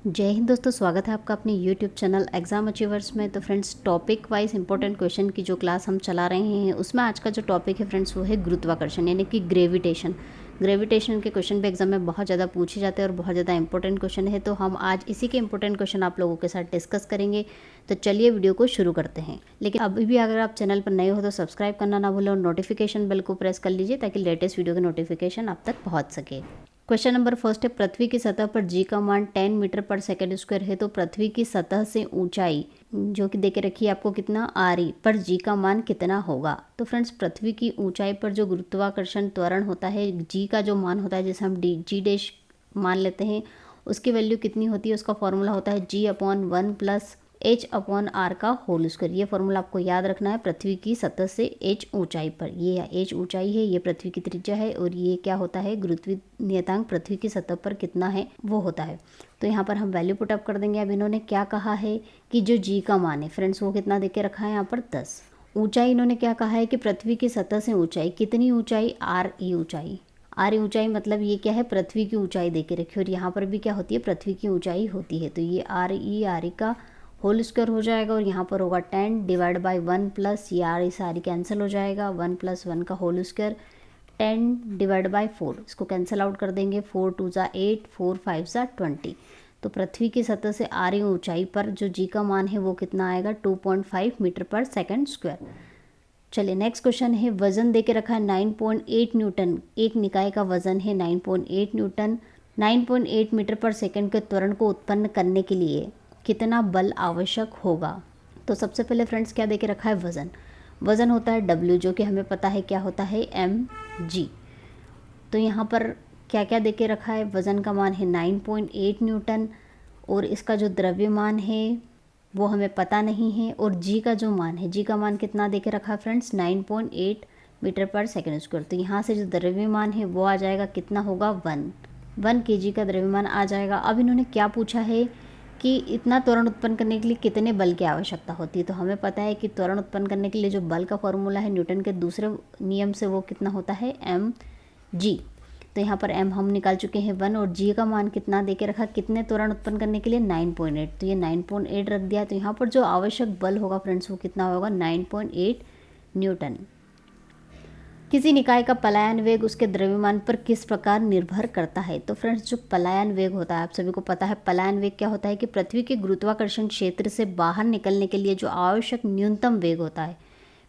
जय हिंद दोस्तों, स्वागत है आपका अपने यूट्यूब चैनल एग्जाम अचीवर्स में। तो friends, topic wise important question की जो क्लास हम चला रहे हैं उसमें आज का जो टॉपिक है फ्रेंड्स वो है गुरुत्वाकर्षण यानी कि ग्रेविटेशन। ग्रेविटेशन के क्वेश्चन भी एग्जाम में बहुत ज़्यादा पूछे जाते हैं और बहुत ज़्यादा इंपॉर्टेंट क्वेश्चन है, तो हम आज इसी के इंपॉर्टेंट क्वेश्चन आप लोगों के साथ डिस्कस करेंगे। तो चलिए वीडियो को शुरू करते हैं। लेकिन अभी भी अगर आप चैनल पर नए हो तो सब्सक्राइब करना ना भूलें और नोटिफिकेशन बेल को प्रेस कर लीजिए ताकि लेटेस्ट वीडियो के नोटिफिकेशन आप तक पहुँच सके। क्वेश्चन नंबर फर्स्ट है, पृथ्वी की सतह पर जी का मान 10 मीटर पर सेकेंड स्क्वायर है, तो पृथ्वी की सतह से ऊंचाई जो कि देके रखी है आपको कितना आर पर जी का मान कितना होगा। तो फ्रेंड्स, पृथ्वी की ऊंचाई पर जो गुरुत्वाकर्षण त्वरण होता है, जी का जो मान होता है जिसे हम जी डैश मान लेते हैं, उसकी वैल्यू कितनी होती है, उसका फॉर्मूला होता है G/1 + H/r का होल स्क्वायर। ये फॉर्मूला आपको याद रखना है। पृथ्वी की सतह से H ऊंचाई पर, ये H ऊंचाई है, ये पृथ्वी की त्रिज्या है और ये क्या होता है, गुरुत्वीय नियतांक पृथ्वी की सतह पर कितना है वो होता है। तो यहाँ पर हम वैल्यू पुटअप कर देंगे। अब इन्होंने क्या कहा है कि जो G का मान है फ्रेंड्स वो कितना देके रखा है यहाँ पर 10। ऊंचाई इन्होंने क्या कहा है कि पृथ्वी की सतह से ऊंचाई कितनी ऊंचाई, RE ऊंचाई। आर ऊंचाई मतलब ये क्या है, पृथ्वी की ऊंचाई देके रखी और यहाँ पर भी क्या होती है, पृथ्वी की ऊंचाई होती है। तो ये आर का होल स्क्वायर हो जाएगा और यहाँ पर होगा 10/1 प्लस ये आर सारी कैंसिल हो जाएगा, 1 + 1 का होल स्क्वायर 10/4, इसको कैंसिल आउट कर देंगे, 4 × 2 = 8, 4 × 5 = 20। तो पृथ्वी की सतह से आर ऊंचाई पर जो जी का मान है वो कितना आएगा, 2.5 मीटर पर सेकेंड स्क्वायर। चलिए नेक्स्ट क्वेश्चन है, वजन देके रखा है 9.8 न्यूटन, एक निकाय का वजन है 9.8 न्यूटन। 9.8 मीटर पर सेकंड के त्वरण को उत्पन्न करने के लिए कितना बल आवश्यक होगा। तो सबसे पहले फ्रेंड्स क्या देके रखा है, वजन होता है W, जो कि हमें पता है क्या होता है, mg। तो यहाँ पर क्या क्या देके रखा है, वजन का मान है 9.8 न्यूटन और इसका जो द्रव्यमान है वो हमें पता नहीं है, और जी का जो मान है, जी का मान कितना देके रखा है फ्रेंड्स, 9.8 मीटर पर सेकेंड स्क्वायर। तो यहाँ से जो द्रव्यमान है वो आ जाएगा, कितना होगा, 1 kg का द्रव्यमान आ जाएगा। अब इन्होंने क्या पूछा है कि इतना त्वरण उत्पन्न करने के लिए कितने बल की आवश्यकता होती है। तो हमें पता है कि त्वरण उत्पन्न करने के लिए जो बल का फॉर्मूला है न्यूटन के दूसरे नियम से वो कितना होता है, mg। तो यहाँ पर m हम निकाल चुके हैं 1 और g का मान कितना देके रखा, कितने त्वरण उत्पन्न करने के लिए, 9.8। तो ये 9.8 रख दिया। तो यहाँ पर जो आवश्यक बल होगा फ्रेंड्स वो कितना होगा, 9.8 न्यूटन। किसी निकाय का पलायन वेग उसके द्रव्यमान पर किस प्रकार निर्भर करता है। तो फ्रेंड्स, जो पलायन वेग होता है आप सभी को पता है, पलायन वेग क्या होता है कि पृथ्वी के गुरुत्वाकर्षण क्षेत्र से बाहर निकलने के लिए जो आवश्यक न्यूनतम वेग होता है,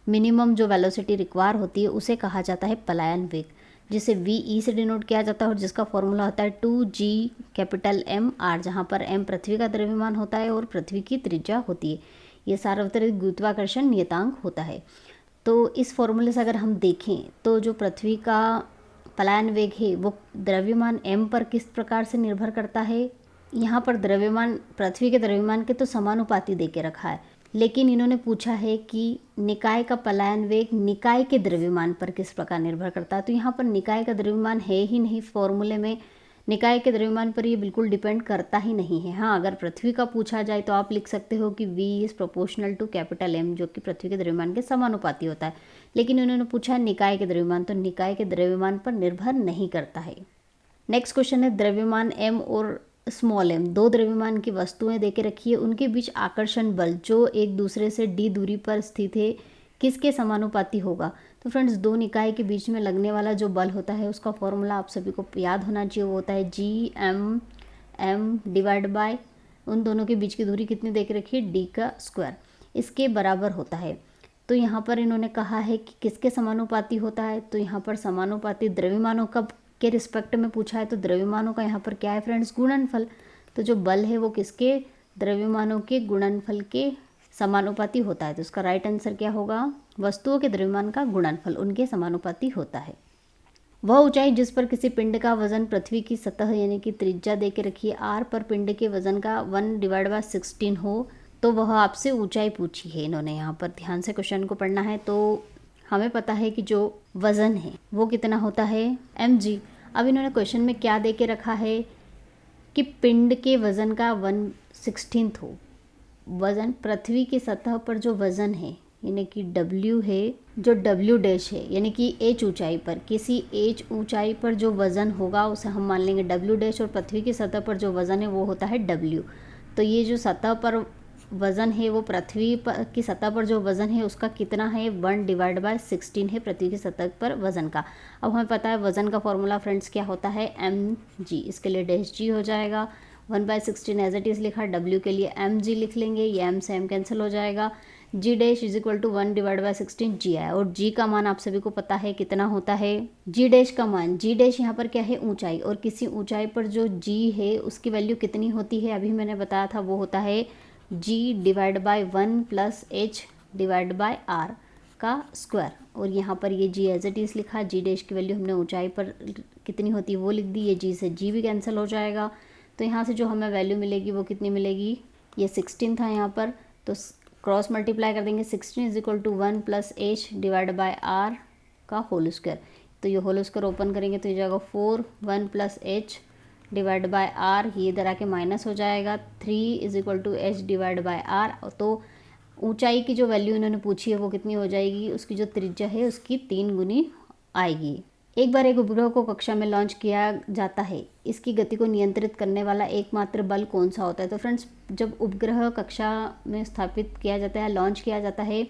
मिनिमम जो वेलोसिटी रिक्वायर होती है, उसे कहा जाता है पलायन वेग, जिसे VE से डिनोट किया जाता है और जिसका फॉर्मूला होता है 2G∩m�R, जहाँ पर m पृथ्वी का द्रव्यमान होता है और पृथ्वी की त्रिज्या होती है। ये सार्वत्रिक गुरुत्वाकर्षण नियतांक होता है। तो इस फॉर्मूले से अगर हम देखें तो जो पृथ्वी का पलायन वेग है वो द्रव्यमान m पर किस प्रकार से निर्भर करता है। यहाँ पर द्रव्यमान पृथ्वी के द्रव्यमान के तो समानुपाती दे के रखा है, लेकिन इन्होंने पूछा है कि निकाय का पलायन वेग निकाय के द्रव्यमान पर किस प्रकार निर्भर करता है। तो यहाँ पर निकाय का द्रव्यमान है ही नहीं फॉर्मूले में, निकाय के द्रव्यमान पर ये बिल्कुल डिपेंड करता ही नहीं है। हाँ, अगर पृथ्वी का पूछा जाए तो आप लिख सकते हो कि V is proportional to M, जो कि पृथ्वी के द्रव्यमान के समानुपाती होता है। लेकिन उन्होंने पूछा है निकाय के द्रव्यमान, तो निकाय के द्रव्यमान पर निर्भर नहीं करता है। नेक्स्ट क्वेश्चन है, द्रव्यमान m और स्मॉल m, दो द्रव्यमान की वस्तुएं देके रखी है, उनके बीच आकर्षण बल जो एक दूसरे से d दूरी पर स्थित है किसके समानुपाती होगा। तो फ्रेंड्स, दो निकाय के बीच में लगने वाला जो बल होता है उसका फॉर्मूला आप सभी को याद होना चाहिए, वो होता है Gm/m, उन दोनों के बीच की दूरी कितनी देके रखी है, d का स्क्वायर, इसके बराबर होता है। तो यहाँ पर इन्होंने कहा है कि किसके समानुपाती होता है। तो यहाँ पर समानुपाती द्रव्यमानों का के रिस्पेक्ट में पूछा है, तो द्रव्यमानों का यहाँ पर क्या है फ्रेंड्स, गुणनफल। तो जो बल है वो किसके, द्रव्यमानों के गुणनफल के समानुपाती होता है। तो उसका राइट आंसर क्या होगा, वस्तुओं के द्रव्यमान का गुणनफल उनके समानुपाती होता है। वह ऊंचाई जिस पर किसी पिंड का वजन पृथ्वी की सतह यानी कि त्रिज्या दे के रखी है r पर पिंड के वजन का 1/16 हो, तो वह आपसे ऊंचाई पूछी है इन्होंने। यहाँ पर ध्यान से क्वेश्चन को पढ़ना है। तो हमें पता है कि जो वज़न है वो कितना होता है, mg। अब इन्होंने क्वेश्चन में क्या दे के रखा है कि पिंड के वज़न का 1/16 हो। वज़न पृथ्वी की सतह पर जो वज़न है यानी कि W है, जो W डैश है यानी कि h ऊंचाई पर, किसी h ऊंचाई पर जो वज़न होगा उसे हम मान लेंगे W डैश, और पृथ्वी की सतह पर जो वज़न है वो होता है W। तो ये जो सतह पर वज़न है वो पृथ्वी पर की सतह पर जो वज़न है उसका कितना है, 1/16 है पृथ्वी की सतह पर वज़न का। अब हमें पता है वज़न का फॉर्मूला फ्रेंड्स क्या होता है, mg। इसके लिए डैश g हो जाएगा, 1/16 एज इट इज़ लिखा, w के लिए mg लिख लेंगे, ये m से m कैंसिल हो जाएगा, g dash is equal to 1/16 g आया। और g का मान आप सभी को पता है कितना होता है, g डैश का मान, g डैश यहाँ पर क्या है, ऊंचाई, और किसी ऊंचाई पर जो g है उसकी वैल्यू कितनी होती है, अभी मैंने बताया था, वो होता है g divide by 1 plus h divide by r का स्क्वायर। और यहाँ पर ये g एज इट इज़ लिखा, g डैश की वैल्यू हमने ऊंचाई पर कितनी होती है वो लिख दी, ये g से g भी कैंसिल हो जाएगा। तो यहाँ से जो हमें वैल्यू मिलेगी वो कितनी मिलेगी, ये 16 था यहाँ पर, तो क्रॉस मल्टीप्लाई कर देंगे, 16 is equal to 1 plus h divide by r का होल स्क्वायर। तो ये होल स्क्वायर ओपन करेंगे तो ये जाएगा 4, 1 plus h divide by r, ये इधर आके माइनस हो जाएगा, 3 is equal to h divide by r। तो ऊंचाई की जो वैल्यू इन्होंने पूछी है वो कितनी हो जाएगी, उसकी जो त्रिज्या है उसकी 3 गुनी आएगी। एक बार एक उपग्रह को कक्षा में लॉन्च किया जाता है, इसकी गति को नियंत्रित करने वाला एकमात्र बल कौन सा होता है। तो फ्रेंड्स, जब उपग्रह कक्षा में स्थापित किया जाता है, लॉन्च किया जाता है,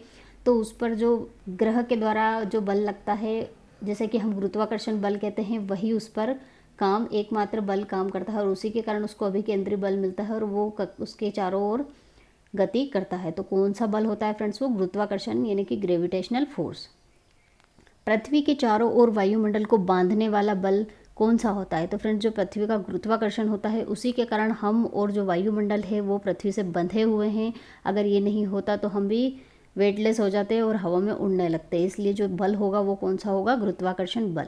तो उस पर जो ग्रह के द्वारा जो बल लगता है, जैसे कि हम गुरुत्वाकर्षण बल कहते हैं, वही उस पर काम एकमात्र बल काम करता है, और उसी के कारण उसको अभिकेंद्री बल मिलता है और वो उसके चारों ओर गति करता है। तो कौन सा बल होता है फ्रेंड्स, वो गुरुत्वाकर्षण यानी कि ग्रेविटेशनल फोर्स। पृथ्वी के चारों ओर वायुमंडल को बांधने वाला बल कौन सा होता है। तो फ्रेंड्स, जो पृथ्वी का गुरुत्वाकर्षण होता है उसी के कारण हम और जो वायुमंडल है वो पृथ्वी से बंधे हुए हैं। अगर ये नहीं होता तो हम भी वेटलेस हो जाते और हवा में उड़ने लगते। इसलिए जो बल होगा वो कौन सा होगा, गुरुत्वाकर्षण बल।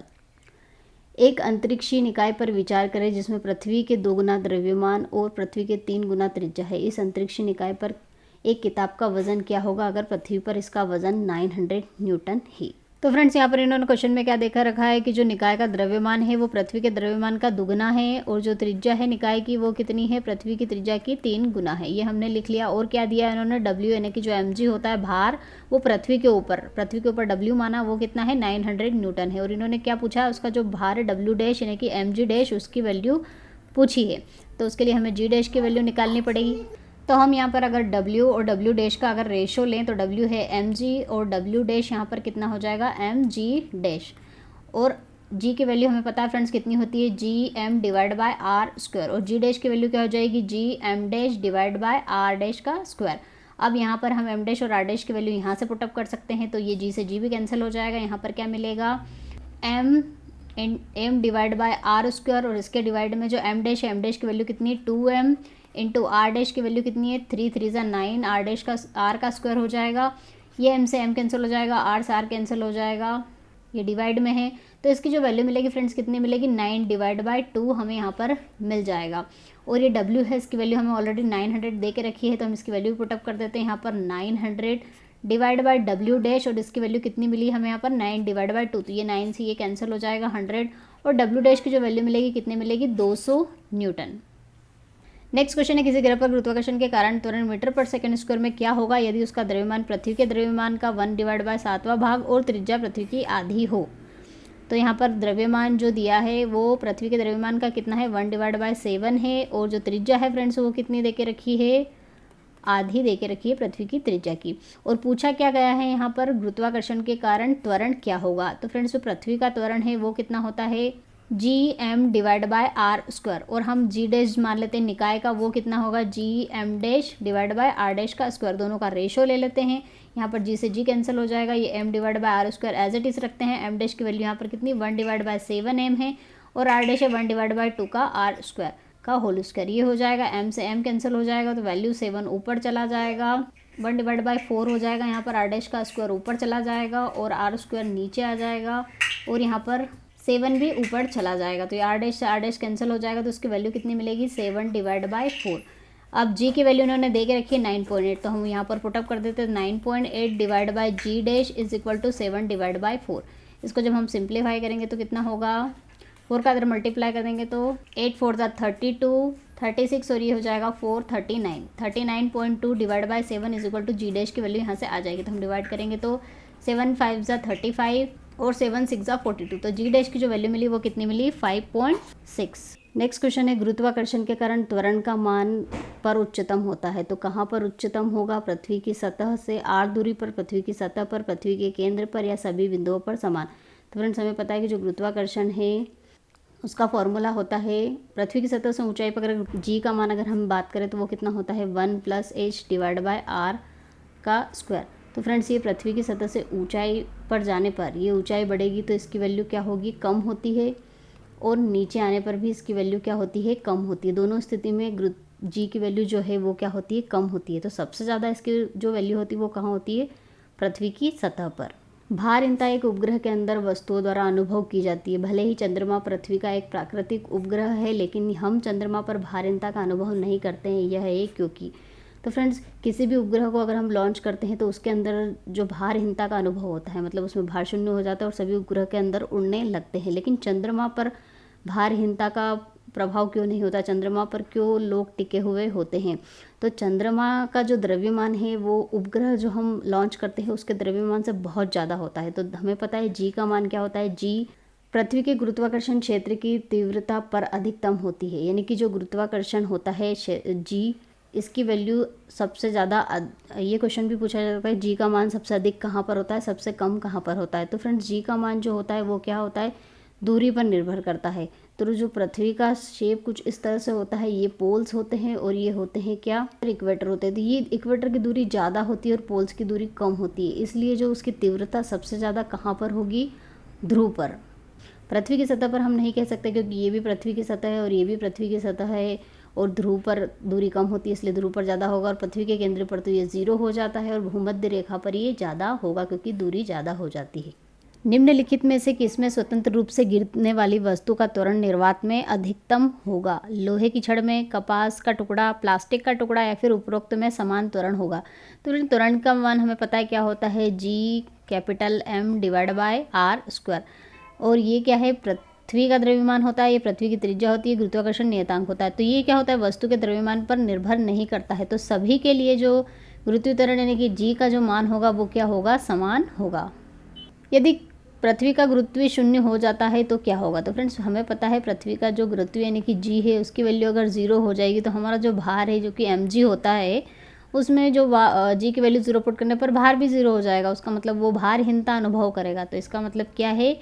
एक अंतरिक्षीय निकाय पर विचार करें जिसमें पृथ्वी के 2 गुना द्रव्यमान और पृथ्वी के 3 गुना त्रिज्या है। इस अंतरिक्षीय निकाय पर एक किताब का वजन क्या होगा अगर पृथ्वी पर इसका वजन 900 न्यूटन है। तो फ्रेंड्स, यहाँ पर इन्होंने क्वेश्चन में क्या देखा रखा है कि जो निकाय का द्रव्यमान है वो पृथ्वी के द्रव्यमान का दुगना है, और जो त्रिज्या है निकाय की वो कितनी है, पृथ्वी की त्रिज्या की 3 गुना है। ये हमने लिख लिया। और क्या दिया इन्होंने, W यानी कि जो mg होता है भार, वो पृथ्वी के ऊपर W माना, वो कितना है, 900 न्यूटन है। और इन्होंने क्या पूछा, उसका जो भार है W डैश यानी कि mg डैश, उसकी वैल्यू पूछी है। तो उसके लिए हमें g डैश की वैल्यू निकालनी पड़ेगी। तो हम यहाँ पर अगर W और W डैश का अगर रेशो लें तो W है mg और W डैश यहाँ पर कितना हो जाएगा, mg डैश। और g की वैल्यू हमें पता है फ्रेंड्स कितनी होती है, gm divide by r square. और g डैश की वैल्यू क्या हो जाएगी, gm dash divide by r dash का स्क्वायर। अब यहाँ पर हम m डैश और r डैश की वैल्यू यहाँ से पुटअप कर सकते हैं, तो ये g से g भी कैंसिल हो जाएगा। यहाँ पर क्या मिलेगा, m divide by r square, और इसके डिवाइड में जो m डैश है, m डैश की वैल्यू कितनी है, 2m इंटू आर डैश की वैल्यू कितनी है, 3 3 ज़ा 9, आर डैश का आर का स्क्वायर हो जाएगा। ये m से m कैंसिल हो जाएगा, r से r कैंसिल हो जाएगा, ये डिवाइड में है। तो इसकी जो वैल्यू मिलेगी फ्रेंड्स कितनी मिलेगी, 9 डिवाइड बाय 2 हमें यहाँ पर मिल जाएगा। और ये w है, इसकी वैल्यू हमें ऑलरेडी 900 दे के रखी है, तो हम इसकी वैल्यू पुटअप कर देते हैं यहाँ पर, 900 डिवाइड बाय w डैश, और इसकी वैल्यू कितनी मिली हमें यहाँ पर, 9 डिवाइड बाय 2, तो ये 9 से ये कैंसिल हो जाएगा, 100। और w डैश की जो वैल्यू मिलेगी कितनी मिलेगी, 200 न्यूटन। नेक्स्ट क्वेश्चन है, किसी ग्रह पर गुरुत्वाकर्षण के कारण त्वरण मीटर पर सेकंड स्क्वायर में क्या होगा यदि उसका द्रव्यमान पृथ्वी के द्रव्यमान का 1 डिवाइड बाय 7वां भाग और त्रिज्या पृथ्वी की आधी हो। तो यहाँ पर द्रव्यमान जो दिया है वो पृथ्वी के द्रव्यमान का कितना है, 1 डिवाइड बाय 7 है, और जो त्रिज्या है फ्रेंड्स वो कितनी दे के रखी है, आधी दे के रखी है पृथ्वी की त्रिज्या की। और पूछा क्या गया है यहाँ पर, गुरुत्वाकर्षण के कारण त्वरण क्या होगा। तो फ्रेंड्स, जो पृथ्वी का त्वरण है वो कितना होता है, gm divide by r square, और हम g डैश मान लेते हैं निकाय का, वो कितना होगा, gm dash divide by r dash का स्क्वायर। दोनों का रेशो ले लेते हैं, यहाँ पर g से g कैंसिल हो जाएगा, ये m divide by r square as it is रखते हैं। m डैश की वैल्यू यहाँ पर कितनी, 1 डिवाइड बाय 7m है, और r डैश है 1 डिवाइड बाय 2 का r स्क्वायर का होल स्क्वायर। ये हो जाएगा, m से m कैंसिल हो जाएगा, तो वैल्यू 7 ऊपर चला जाएगा, 1 डिवाइड बाय 4 हो जाएगा, यहाँ पर r डैश का स्क्वायर ऊपर चला जाएगा और r स्क्वायर नीचे आ जाएगा, और यहाँ पर 7 भी ऊपर चला जाएगा, तो ये r डैश से r डैश कैंसिल हो जाएगा, तो उसकी वैल्यू कितनी मिलेगी, 7 डिवाइड बाय 4। अब g की वैल्यू उन्होंने दे के रखी है 9.8, तो हम यहाँ पर पुटअप कर देते हैं, 9.8 divide by g dash is equal to 7 divide by 4। इसको जब हम सिंप्लीफाई करेंगे तो कितना होगा, 4 का अगर मल्टीप्लाई कर देंगे तो 8 4 ज़ा 32, 36 और ये हो जाएगा 4, 39। 39.2 divide by 7 is equal to g dash की वैल्यू यहाँ से आ जाएगी। तो हम डिवाइड करेंगे तो 7 5 ज़ा 35 और 7 6 ज़ा 42। तो जी डैश की जो वैल्यू मिली वो कितनी मिली 5.6। नेक्स्ट क्वेश्चन है गुरुत्वाकर्षण के कारण त्वरण का मान पर उच्चतम होता है। तो कहाँ पर उच्चतम होगा? पृथ्वी की सतह से r दूरी पर, पृथ्वी की सतह पर, पृथ्वी के केंद्र पर या सभी बिंदुओं पर समान। तो फ्रेंड्स हमें पता है कि जो गुरुत्वाकर्षण है उसका फॉर्मूला होता है पृथ्वी की सतह से ऊंचाई पर अगर जी का मान अगर हम बात करें तो वो कितना होता है 1 + h डिवाइड बाय r का स्क्वायर। तो फ्रेंड्स ये पृथ्वी की सतह से ऊंचाई पर जाने पर ये ऊंचाई बढ़ेगी तो इसकी वैल्यू क्या होगी? कम होती है, और नीचे आने पर भी इसकी वैल्यू क्या होती है? कम होती है। दोनों स्थिति में जी की वैल्यू जो है वो क्या होती है? कम होती है। तो सबसे ज़्यादा इसकी जो वैल्यू होती है वो कहाँ होती है? पृथ्वी की सतह पर। भारहीनता एक उपग्रह के अंदर वस्तुओं द्वारा अनुभव की जाती है। भले ही चंद्रमा पृथ्वी का एक प्राकृतिक उपग्रह है, लेकिन हम चंद्रमा पर भारहीनता का अनुभव नहीं करते हैं। यह एक क्योंकि तो फ्रेंड्स किसी भी उपग्रह को अगर हम लॉन्च करते हैं तो उसके अंदर जो भारहीनता का अनुभव होता है, मतलब उसमें भार शून्य हो जाता है और सभी उपग्रह के अंदर उड़ने लगते हैं। लेकिन चंद्रमा पर भारहीनता का प्रभाव क्यों नहीं होता? चंद्रमा पर क्यों लोग टिके हुए होते हैं? तो चंद्रमा का जो द्रव्यमान है वो उपग्रह जो हम लॉन्च करते हैं उसके द्रव्यमान से बहुत ज़्यादा होता है। तो हमें पता है जी का मान क्या होता है? जी पृथ्वी के गुरुत्वाकर्षण क्षेत्र की तीव्रता पर अधिकतम होती है। यानी कि जो गुरुत्वाकर्षण होता है जी, इसकी वैल्यू सबसे ज़्यादा ये क्वेश्चन भी पूछा जाता है जी का मान सबसे अधिक कहाँ पर होता है, सबसे कम कहाँ पर होता है? तो फ्रेंड्स जी का मान जो होता है वो क्या होता है? दूरी पर निर्भर करता है। तो जो पृथ्वी का शेप कुछ इस तरह से होता है, ये पोल्स होते हैं और ये होते हैं क्या? इक्वेटर होते हैं। तो ये इक्वेटर की दूरी ज़्यादा होती है और पोल्स की दूरी कम होती है, इसलिए जो उसकी तीव्रता सबसे ज़्यादा कहाँ पर होगी? ध्रुव पर। पृथ्वी की सतह पर हम नहीं कह सकते क्योंकि ये भी पृथ्वी की सतह है और ये भी पृथ्वी की सतह है, और ध्रुव पर दूरी कम होती है इसलिए ध्रुव पर ज़्यादा होगा, और पृथ्वी के केंद्र पर तो ये 0 हो जाता है और भूमध्य रेखा पर ये ज़्यादा होगा क्योंकि दूरी ज़्यादा हो जाती है। निम्नलिखित में से किसमें स्वतंत्र रूप से गिरने वाली वस्तु का त्वरण निर्वात में अधिकतम होगा? लोहे की छड़ में, कपास का टुकड़ा, प्लास्टिक का टुकड़ा या फिर उपरोक्त में समान त्वरण होगा? तो त्वरण का मान हमें पता है क्या होता है? G capital M divide by R square. और ये क्या है? पृथ्वी का द्रव्यमान होता है, ये पृथ्वी की त्रिज्या होती है, गुरुत्वाकर्षण नियतांक होता है। तो ये क्या होता है? वस्तु के द्रव्यमान पर निर्भर नहीं करता है। तो सभी के लिए जो गुरुत्वीय त्वरण यानी कि जी का जो मान होगा वो क्या होगा? समान होगा। यदि पृथ्वी का गुरुत्व 0 हो जाता है तो क्या होगा? तो फ्रेंड्स हमें पता है पृथ्वी का जो गुरुत्व यानी कि जी है उसकी वैल्यू अगर 0 हो जाएगी तो हमारा जो भार है जो कि mg होता है उसमें जो जी की वैल्यू 0 पुट करने पर भार भी 0 हो जाएगा। उसका मतलब वो भारहीनता अनुभव करेगा। तो इसका मतलब क्या है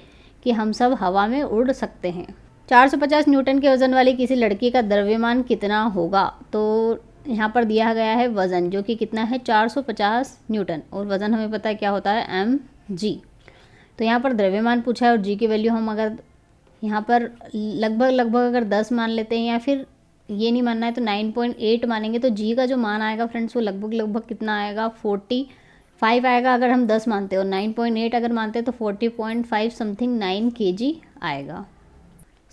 कि हम सब हवा में उड़ सकते हैं। 450 न्यूटन के वजन वाली किसी लड़की का द्रव्यमान कितना होगा? तो यहाँ पर दिया गया है वजन जो कि कितना है? 450 न्यूटन, और वजन हमें पता है क्या होता है? mg। तो यहाँ पर द्रव्यमान पूछा है और जी की वैल्यू हम अगर यहाँ पर लगभग अगर 10 मान लेते हैं या फिर ये नहीं मानना है तो 9.8 मानेंगे तो जी का जो मान आएगा फ्रेंड्स वो लगभग कितना आएगा? 45 आएगा अगर हम 10 मानते हैं, और 9.8 अगर मानते हैं तो 40.5 समथिंग 9 kg आएगा।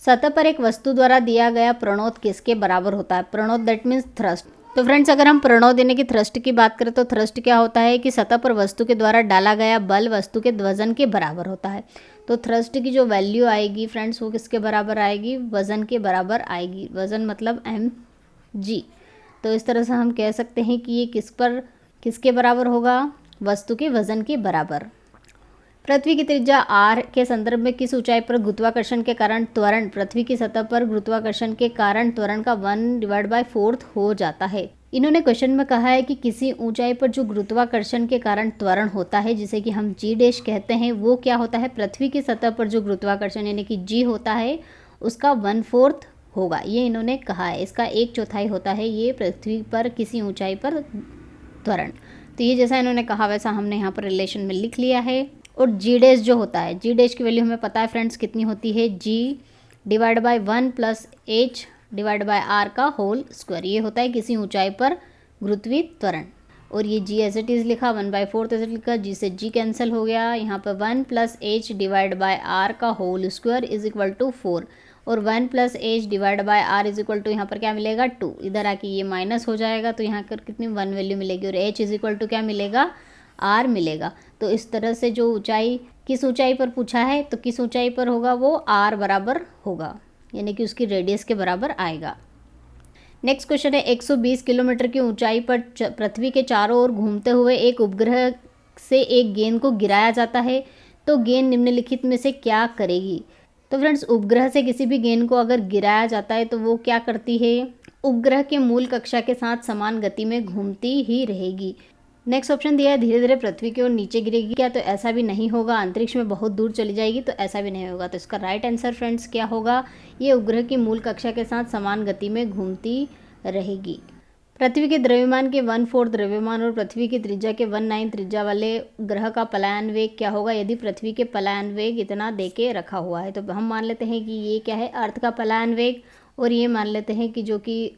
सतह पर एक वस्तु द्वारा दिया गया प्रणोद किसके बराबर होता है? प्रणोद दैट मीन्स थ्रस्ट। तो फ्रेंड्स अगर हम प्रणोद यानी कि थ्रस्ट की बात करें तो थ्रस्ट क्या होता है कि सतह पर वस्तु के द्वारा डाला गया बल वस्तु के वजन के बराबर होता है। तो थ्रस्ट की जो वैल्यू आएगी फ्रेंड्स वो किसके बराबर आएगी? वजन के बराबर आएगी। वजन मतलब mg। तो इस तरह से हम कह सकते हैं कि ये किसके बराबर होगा? वस्तु के वजन के बराबर। पृथ्वी की त्रिज्या r के संदर्भ में किस ऊंचाई पर गुरुत्वाकर्षण के कारण त्वरण पृथ्वी की सतह पर गुरुत्वाकर्षण के कारण त्वरण का 1/4 हो जाता है? इन्होंने क्वेश्चन में कहा है कि किसी ऊंचाई पर जो गुरुत्वाकर्षण के कारण त्वरण होता है जिसे कि हम जी डैश कहते हैं वो क्या होता है? पृथ्वी की सतह पर जो गुरुत्वाकर्षण यानी कि जी होता है उसका 1/4 होगा, ये इन्होंने कहा है। इसका 1/4 होता है ये पृथ्वी पर किसी ऊंचाई पर त्वरण। तो ये जैसा इन्होंने कहा वैसा हमने यहाँ पर रिलेशन में लिख लिया है। और जी डैश जो होता है, जी डैश की वैल्यू हमें पता है फ्रेंड्स कितनी होती है? G divide by 1 + h divide by are का होल स्क्वायर। ये होता है किसी ऊंचाई पर गुरुत्वीय त्वरण। और ये जी एज इट इज़ लिखा, 1/4 एज इट लिखा, जी से जी कैंसिल हो गया। यहाँ पर 1 + h डिवाइड बाय आर का whole square is equal to 4, और 1 + h divide by r is equal to यहाँ पर क्या मिलेगा? 2। इधर आके ये माइनस हो जाएगा तो यहाँ पर कितनी 1 वैल्यू मिलेगी, और h इज इक्वल टू क्या मिलेगा? r मिलेगा। तो इस तरह से जो ऊंचाई किस ऊंचाई पर पूछा है तो किस ऊंचाई पर होगा वो r बराबर होगा, यानी कि उसकी रेडियस के बराबर आएगा। नेक्स्ट क्वेश्चन है 120 किलोमीटर की ऊंचाई पर पृथ्वी के चारों ओर घूमते हुए एक उपग्रह से एक गेंद को गिराया जाता है, तो गेंद निम्नलिखित में से क्या करेगी। तो फ्रेंड्स, उपग्रह से किसी भी गेंद को अगर गिराया जाता है तो वो क्या करती है, उपग्रह के मूल कक्षा के साथ समान गति में घूमती ही रहेगी। नेक्स्ट ऑप्शन दिया है धीरे धीरे पृथ्वी की ओर नीचे गिरेगी क्या, तो ऐसा भी नहीं होगा। अंतरिक्ष में बहुत दूर चली जाएगी, तो ऐसा भी नहीं होगा। तो इसका राइट आंसर फ्रेंड्स क्या होगा, ये उपग्रह की मूल कक्षा के साथ समान गति में घूमती रहेगी। पृथ्वी के द्रव्यमान के 1/4 द्रव्यमान और पृथ्वी की त्रिज्या के 1/9 त्रिज्या वाले ग्रह का पलायन वेग क्या होगा, यदि पृथ्वी के पलायन वेग इतना दे के रखा हुआ है। तो हम मान लेते हैं कि ये क्या है, अर्थ का पलायन वेग, और ये मान लेते हैं कि जो कि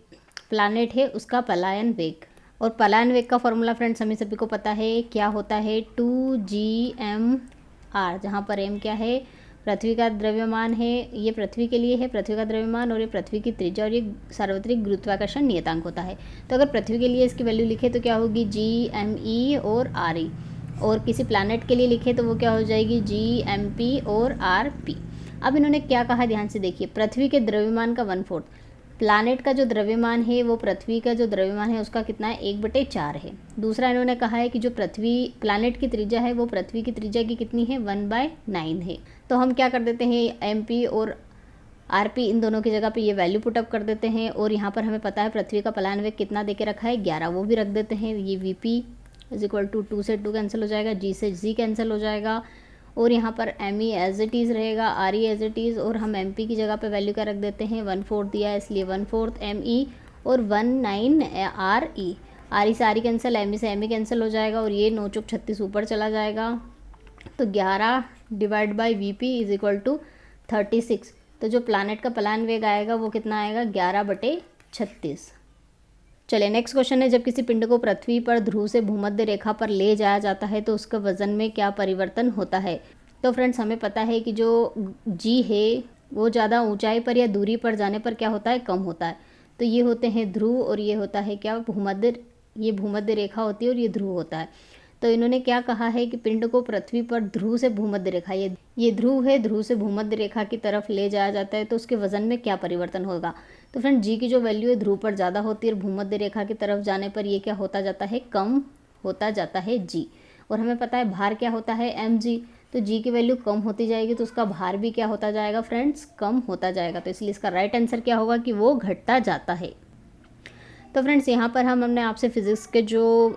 प्लैनेट है उसका पलायन वेग। और पलायन वेग का फॉर्मूला फ्रेंड्स हमें सभी को पता है क्या होता है, 2gmr, जहाँ पर m क्या है, पृथ्वी का द्रव्यमान है, ये पृथ्वी के लिए है पृथ्वी का द्रव्यमान, और ये पृथ्वी की त्रिज्या, और ये सार्वत्रिक गुरुत्वाकर्षण नियतांक होता है। तो अगर पृथ्वी के लिए इसकी वैल्यू लिखे तो क्या होगी, gme और re, और किसी प्लैनेट के लिए लिखे तो वो क्या हो जाएगी, gmp और rp। अब इन्होंने क्या कहा, ध्यान से देखिए, पृथ्वी के द्रव्यमान का 1/4, प्लैनेट का जो द्रव्यमान है वो पृथ्वी का जो द्रव्यमान है उसका कितना है, 1/4 है। दूसरा इन्होंने कहा है कि जो पृथ्वी प्लैनेट की त्रिज्या है वो पृथ्वी की त्रिज्या की कितनी है, 1/9 है। तो हम क्या कर देते हैं, MP और RP इन दोनों की जगह पे ये वैल्यू पुटअप कर देते हैं, और यहाँ पर हमें पता है पृथ्वी का पलायन वेग कितना देके रखा है, 11, वो भी रख देते हैं। ये VP = 2 से 2 कैंसिल हो जाएगा, G से G कैंसिल हो जाएगा, और यहाँ पर ME एज इट इज़ रहेगा, RE एज इट इज़, और हम MP की जगह पे वैल्यू क्या रख देते हैं, 1/4 दिया है इसलिए 1/4 ME और 1/9 RE। RE से RE कैंसिल, ME से ME कैंसिल हो जाएगा, और ये 9 चौक 36 ऊपर चला जाएगा। तो 11 डिवाइड बाई VP = 36। तो जो प्लैनेट का पलायन वेग आएगा वो कितना आएगा, 11/36। चलिए नेक्स्ट क्वेश्चन है, जब किसी पिंड को पृथ्वी पर ध्रुव से भूमध्य रेखा पर ले जाया जाता है तो उसका वजन में क्या परिवर्तन होता है। तो फ्रेंड्स, हमें पता है कि जो G है वो ज़्यादा ऊंचाई पर या दूरी पर जाने पर क्या होता है, कम होता है। तो ये होते हैं ध्रुव, और ये होता है क्या, भूमध्य, ये भूमध्य रेखा होती है और ये ध्रुव होता है। तो इन्होंने क्या कहा है कि पिंड को पृथ्वी पर ध्रुव से भूमध्य रेखा, ये ध्रुव है, ध्रुव से भूमध्य रेखा की तरफ ले जाया जाता है, तो उसके वजन में क्या परिवर्तन होगा। तो फ्रेंड, G की जो वैल्यू है ध्रुव पर ज़्यादा होती है और भूमध्य रेखा की तरफ जाने पर ये क्या होता जाता है, कम होता जाता है G। और हमें पता है भार क्या होता है, mg। तो G की वैल्यू कम होती जाएगी तो उसका भार भी क्या होता जाएगा फ्रेंड्स, कम होता जाएगा। तो इसलिए इसका राइट आंसर क्या होगा कि वो घटता जाता है। तो फ्रेंड्स, यहाँ पर हमने आपसे फिजिक्स के जो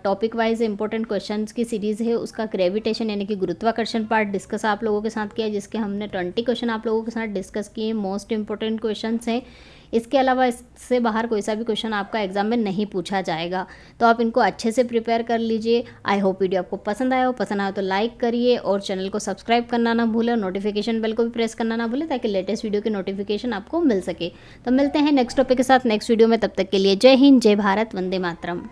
टॉपिक वाइज इंपॉर्टेंट क्वेश्चंस की सीरीज़ है उसका ग्रेविटेशन यानी कि गुरुत्वाकर्षण पार्ट डिस्कस आप लोगों के साथ किया, जिसके हमने 20 क्वेश्चन आप लोगों के साथ डिस्कस किए। मोस्ट इंपॉर्टेंट क्वेश्चंस हैं। इसके अलावा इससे बाहर कोई सा भी क्वेश्चन आपका एग्जाम में नहीं पूछा जाएगा, तो आप इनको अच्छे से प्रिपेयर कर लीजिए। आई होप वीडियो आपको पसंद आया हो, पसंद आया तो लाइक करिए और चैनल को सब्सक्राइब करना ना भूलें, और नोटिफिकेशन बेल को भी प्रेस करना ना भूलें ताकि लेटेस्ट वीडियो की नोटिफिकेशन आपको मिल सके। तो मिलते हैं नेक्स्ट टॉपिक के साथ नेक्स्ट वीडियो में, तब तक के लिए जय हिंद, जय भारत, वंदे मातरम।